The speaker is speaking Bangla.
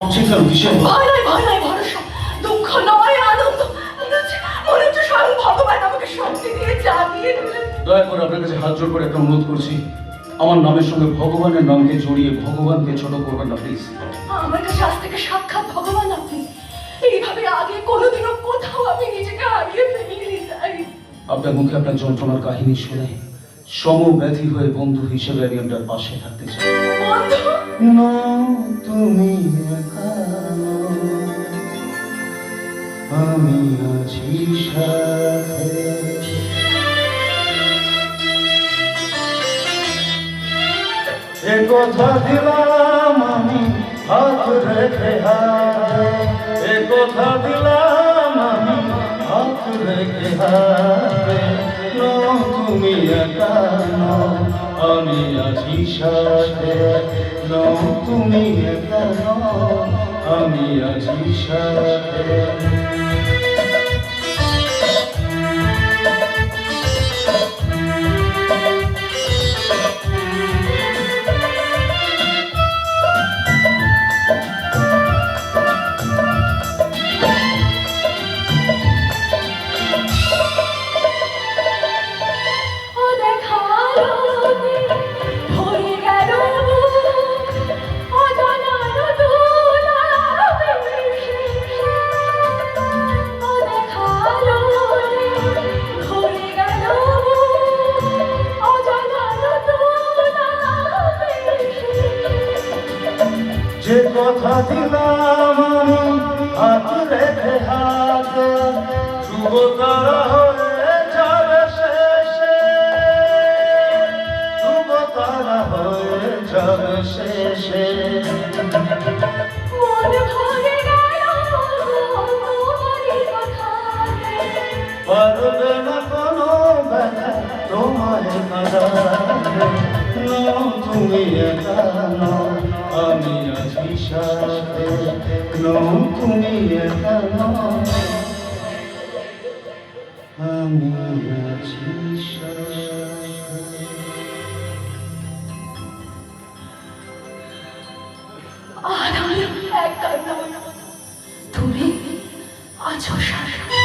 ভয় নয়, ভয় নয়, ভরসা, দুঃখ নয়, আনন্দ। মনে হচ্ছে স্বয়ং ভগবান আমাকে শক্তি দিয়ে জাগিয়ে দিলেন। দয়া করে আপনার কাছে হাত জোড় করে একটা অনুরোধ করছি, আমার নামের সঙ্গে ভগবানের নামকে জড়িয়ে ভগবানকে ছোট করবেন না প্লিজ। আমার কাছে আজ থেকে সাক্ষাৎ ভগবান আপনি। এইভাবে আগে কোনোদিনও কোথাও আমি নিজেকে হারিয়ে ফেলিনি। তাই আপনার মুখে আপনার যন্ত্রণার কাহিনী শুনে সমব্যথী হয়ে বন্ধু হিসেবে আমি আপনার পাশে থাকতে চাই। বন্ধু, তুমি আমি আছি সাথে, এ কথা দিলাম আমি হাত রেখে হাতে, এ কথা দিলাম আমি হাত রেখে হাতে। তুমি একা নও, আমি আছি সাথে। তুমি একা নও, আমি আছি সাথে। যে কথা দিলাম আমি হাত রেখে হাতে, শুভ তারা হয়ে যাবে শেষে, শুভ তারা হয়ে যাবে শেষে। পারবে না কোনো ব্যথা তোমায় কাঁদাতে। তুমি একা নও, আমি আছি সাথে। তুমি একা নও, আমি আছি সাথে। তুমি আছো সাথে।